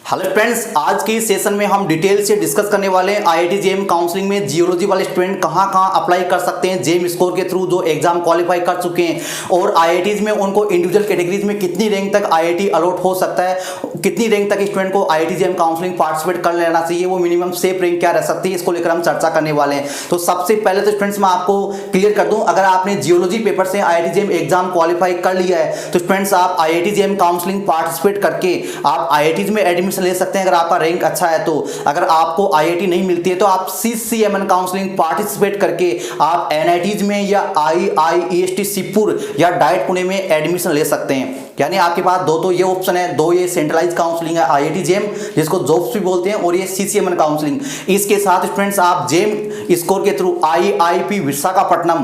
Hello friends, आज के इस सेशन में हम डिटेल से डिस्कस करने वाले हैं आईआईटी जेईई काउंसलिंग में जियोलॉजी वाले स्टूडेंट कहां अप्लाई कर सकते हैं जेईई स्कोर के थ्रू जो एग्जाम क्वालिफाई कर चुके हैं, और आईआईटीज में उनको इंडिविजुअल कैटेगरीज में कितनी रैंक तक आईआईटी अलॉट हो सकता है, कितनी रैंक तक स्टूडेंट को आईआईटी जेईई काउंसलिंग पार्टिसिपेट कर लेना चाहिए, वो मिनिमम सेफ रैंक क्या रह सकती है, इसको लेकर हम चर्चा करने वाले हैं। तो सबसे पहले तो स्टूडेंट्स मैं आपको क्लियर कर दूं, अगर आपने जियोलॉजी पेपर से आईआईटी जेईई एग्जाम क्वालिफाई कर लिया है तो स्टूडेंट्स आप आईआईटी जेईई काउंसलिंग पार्टिसिपेट करके आप आईआईटीज में एडमिशन ले सकते हैं अगर आपका रैंक अच्छा है। तो अगर आपको आईआईटी नहीं मिलती है तो आप सीसीएमएन काउंसलिंग पार्टिसिपेट करके आप एनआईटीज में या आईआईईएसटी शिवपुर या डाइट पुणे में एडमिशन ले सकते हैं। यानी आपके पास दो तो ये ऑप्शन है, दो ये सेंट्रलाइज काउंसलिंग है आईआईटी जेईई जिसको जॉब्स भी बोलते हैं, और ये सीसीएमएन काउंसलिंग। इसके साथ स्टूडेंट्स आप जेईई स्कोर के थ्रू आईआईपी विशाखापट्टनम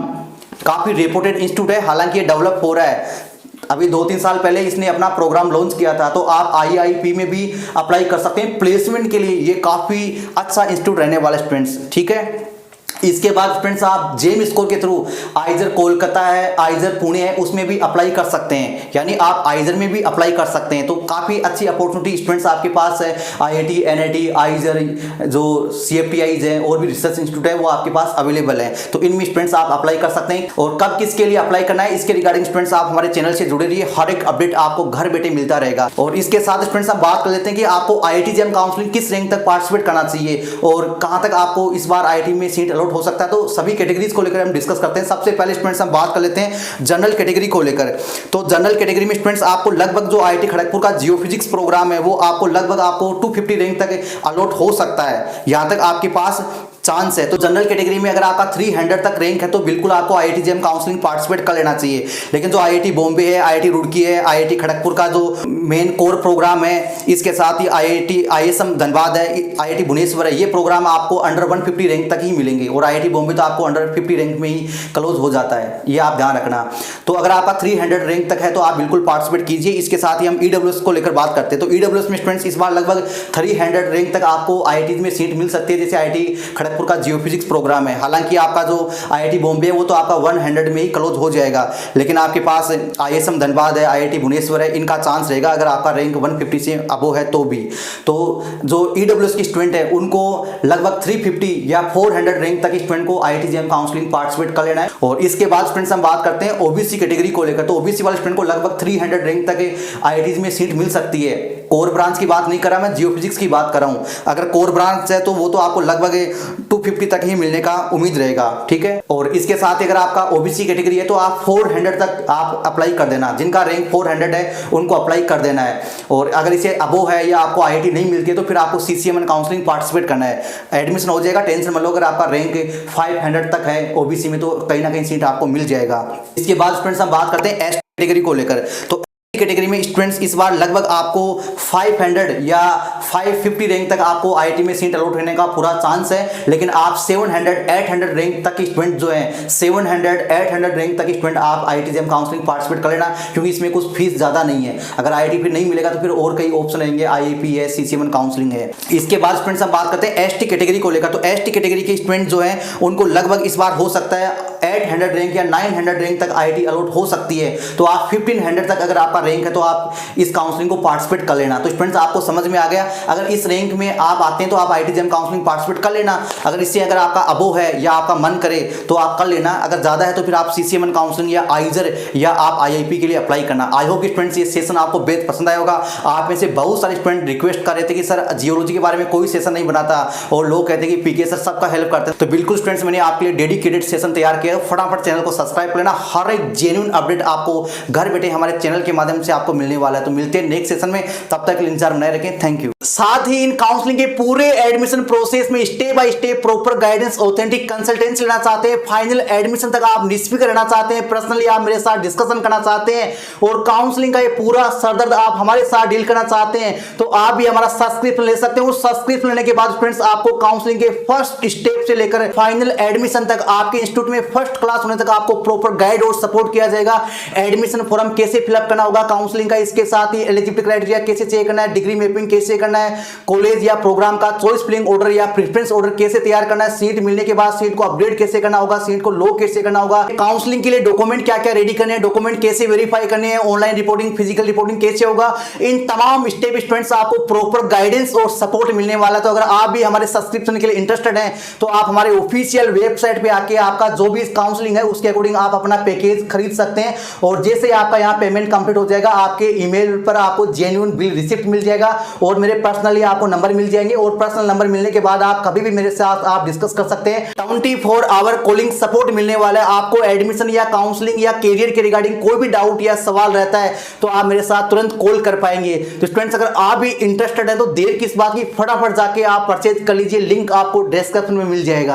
काफी रेपुटेड इंस्टीट्यूट है, हालांकि ये डेवलप हो रहा है, अभी 2-3 साल पहले इसने अपना प्रोग्राम लॉन्च किया था, तो आप आईआईपी में भी अप्लाई कर सकते हैं प्लेसमेंट के लिए। ये काफी अच्छा इंस्टीट्यूट रहने वाला स्टूडेंट्स, ठीक है। इसके बाद फ्रेंड्स आप जेईई स्कोर के थ्रू आइजर कोलकाता है, आइजर पुणे है, उसमें भी अप्लाई कर सकते हैं, यानी आप आइजर में भी अप्लाई कर सकते हैं। तो काफी अच्छी अपॉर्चुनिटी स्टूडेंट्स आपके पास है। आईआईटी, एनआईटी, आइजर, जो सीएफटीआईज है और भी रिसर्च इंस्टीट्यूट है वो आपके पास अवेलेबल है, तो इनमें स्टूडेंट्स आप अप्लाई कर सकते हैं। और कब किसके लिए अप्लाई करना है इसके रिगार्डिंग स्टूडेंट्स आप हमारे चैनल से जुड़े रहिए, हर एक अपडेट आपको घर बैठे मिलता रहेगा। और इसके साथ स्टूडेंट्स हम बात कर लेते हैं कि आपको आईआईटी जेईई काउंसलिंग किस रैंक तक पार्टिसिपेट करना चाहिए और कहां तक आपको इस बार आईआईटी में सीट अलॉट हो सकता है। तो सभी कैटेगरीज को लेकर हम डिस्कस करते हैं। सबसे पहले स्टूडेंट्स हम बात कर लेते हैं जनरल कैटेगरी को लेकर। तो जनरल कैटेगरी में स्टूडेंट्स आपको लगभग जो आईआईटी खड़गपुर का जियोफिजिक्स प्रोग्राम है वो आपको लगभग आपको 250 रैंक तक अलॉट हो सकता है, यहां तक आपके पास चांस है। तो जनरल कैटेगरी में अगर आपका 300 तक रैंक है तो बिल्कुल आपको आईआईटी जेईई काउंसलिंग पार्टिसिपेट कर लेना चाहिए। लेकिन जो आईआईटी बॉम्बे है, आईआईटी रुड़की है, आईआईटी खड़गपुर का जो मेन कोर प्रोग्राम है, इसके साथ ही आईआईटी आईएसएम धनबाद है, आईआईटी भुवनेश्वर है, ये प्रोग्राम आपको अंडर 150 रैंक तक ही मिलेंगे, और आईआईटी बॉम्बे तो आपको अंडर 50 रैंक में ही क्लोज हो जाता है, ये आप ध्यान रखना। तो अगर आपका 300 रैंक तक है तो आप बिल्कुल पार्टिसिपेट कीजिए। इसके साथ ही हम ईडब्ल्यूएस को लेकर बात करते हैं। तो ईडब्ल्यूएस में स्टूडेंट्स इस बार लगभग 300 रैंक तक आपको आईआईटी में सीट मिल सकती है, जैसे आईआईटी खड़गपुर का जियोफिजिक्स प्रोग्राम है। हालांकि आपका जो आईआईटी बॉम्बे है वो तो आपका 100 में ही क्लोज हो जाएगा, लेकिन आपके पास आईएसएम धनबाद है, आईआईटी भुवनेश्वर है, इनका चांस रहेगा अगर आपका रैंक 150 से अबो है तो भी। तो जो ईडब्ल्यूएस के स्टूडेंट है उनको लगभग 350 या 400 रैंक तक स्टूडेंट को आईआईटी जेईई काउंसलिंग पार्टिसिपेट कर लेना है। और इसके बाद स्टूडेंट्स हम बात करते हैं ओबीसी कैटेगरी को लेकर। तो ओबीसी वाले स्टूडेंट को लगभग 300 रैंक तक आईआईटी में सीट मिल सकती है। कोर ब्रांच की बात नहीं कर रहा मैं, जियोफिजिक्स की बात कर रहा हूं। अगर कोर ब्रांच है तो वो तो आपको लगभग 250 तक ही मिलने का उम्मीद रहेगा, ठीक है। और इसके साथ अगर आपका ओबीसी कैटेगरी है तो आप 400 तक आप अप्लाई कर देना, जिनका रैंक 400 है उनको अप्लाई कर देना है। और अगर इसे अबो है या आपको आईआईटी नहीं मिलती है तो फिर आपको सीसीएमएन काउंसलिंग पार्टिसिपेट करना है, एडमिशन हो जाएगा, टेंशन मत लो। अगर आपका रैंक 500 तक है ओबीसी में तो कहीं ना कहीं सीट आपको मिल जाएगा। इसके बाद स्टूडेंट्स हम बात करते हैं एस कैटेगरी को लेकर। तो कैटेगरी में स्टूडेंट्स इस बार लगभग आपको 500 या 550 रैंक तक आपको आईआईटी में सीट अलॉट होने का पूरा चांस है। लेकिन आप 700-800 रैंक तक स्टूडेंट जो है 700-800 रैंक तक स्टूडेंट आप आईआईटी जेईई काउंसलिंग पार्टिसिपेट कर लेना, क्योंकि इसमें कुछ फीस ज्यादा नहीं है। अगर आईआईटी फिर नहीं मिलेगा तो फिर और कई ऑप्शन रहेंगे, आईआईपी है, सीसीएमएन काउंसलिंग है। इसके बाद स्टूडेंट्स हम बात करते हैं एसटी कैटेगरी को लेकर। तो एसटी कैटेगरी के स्टूडेंट जो है उनको लगभग इस बार हो सकता है 800 रैंक या 900 रैंक तक आईआईटी अलॉट हो सकती है। तो आप 1500 तक अगर आपका रैंक है तो आप इस काउंसलिंग को पार्टिसिपेट कर लेना। तो स्टूडेंट्स आपको समझ में आ गया, अगर इस रैंक में आप आते हैं तो आप आईआईटी जेईई काउंसलिंग पार्टिसिपेट कर लेना। अगर इससे अगर आपका अबो है या आपका मन करे तो आप कर लेना, अगर ज्यादा है तो फिर आप सीसीएमएन काउंसलिंग या आइजर या आप आईआईपी के लिए अप्लाई करना। आई होप स्टूडेंट्स ये सेशन आपको बेहद पसंद आया होगा। आप में से बहुत सारे स्टूडेंट रिक्वेस्ट कर रहे थे कि सर जियोलॉजी के बारे में कोई सेशन नहीं बनाता, और लोग कहते हैं कि पीके सर सबका हेल्प करते हैं। तो बिल्कुल स्टूडेंट्स मैंने आपके लिए डेडिकेटेड सेशन तैयार किया है, फटाफट चैनल को सब्सक्राइब कर लेना। हर एक जेन्युइन अपडेट आपको घर बैठे हमारे चैनल के माध्यम से आपको मिलने वाला है। तो मिलते हैं नेक्स्ट सेशन में, तब तक इंतजार बनाए रखें। Thank you. साथ ही इन काउंसलिंग के पूरे एडमिशन प्रोसेस में step by step proper guidance, authentic consultancy लेना चाहते हैं, फाइनल एडमिशन तक आप निष्फिक्र रहना चाहते हैं, पर्सनली आप मेरे साथ डिस्कशन करना चाहते हैं, और काउंसलिंग का ये पूरा सरदर्द आप हमारे साथ डील करना चाहते हैं, तो आप भी हमारा सब्सक्रिप्शन ले सकते हैं। उस सब्सक्रिप्शन लेने के बाद फ्रेंड्स आपको काउंसलिंग के फर्स्ट स्टेप से लेकर फाइनल एडमिशन तक आपके इंस्टीट्यूट में फर्स्ट क्लास होने तक आपको प्रॉपर गाइड और सपोर्ट किया जाएगा। एडमिशन फॉर्म कैसे फिलअप करना होगा काउंसलिंग का, इसके साथ ही एलिजिबिलिटी क्राइटेरिया कैसे चेक करना है, डिग्री मैपिंग कैसे करना है, है, कॉलेज या प्रोग्राम का चॉइस फिलिंग ऑर्डर या प्रेफरेंस ऑर्डर कैसे तैयार करना है, सीट मिलने के बाद सीट को अपग्रेड कैसे करना होगा, सीट को लो कैसे करना होगा, काउंसलिंग के लिए डॉक्यूमेंट क्या क्या रेडी करने हैं, डॉक्यूमेंट कैसे वेरीफाई करने हैं, ऑनलाइन रिपोर्टिंग फिजिकल रिपोर्टिंग कैसे होगा, इन तमाम स्टेप स्टूडेंट्स आपको प्रॉपर गाइडेंस और सपोर्ट मिलने वाला है। तो अगर आप भी हमारे सब्सक्रिप्शन के लिए इंटरेस्टेड हैं तो आप हमारे ऑफिशियल वेबसाइट पे आके आपका जो भी काउंसलिंग है उसके अकॉर्डिंग आप अपना पैकेज खरीद सकते हैं, और जैसे आपका यहाँ पेमेंट कंप्लीट हो जाएगा आपके ईमेल पर आपको जेन्युइन बिल रिसिप्ट मिल जाएगा और मेरे पर्सनली आपको नंबर मिल जाएंगे, और पर्सनल नंबर मिलने के बाद आप कभी भी मेरे साथ आप डिस्कस कर सकते हैं। 24 आवर कॉलिंग सपोर्ट मिलने वाला है। आपको एडमिशन या काउंसलिंग या कैरियर के रिगार्डिंग कोई भी डाउट या सवाल रहता है तो आप मेरे साथ तुरंत कॉल कर पाएंगे। तो स्टूडेंट्स अगर आप भी इंटरेस्टेड हैं तो देर किस बात की, फटाफट जाके आप परचेज कर लीजिए, लिंक आपको डिस्क्रिप्शन में मिल जाएगा।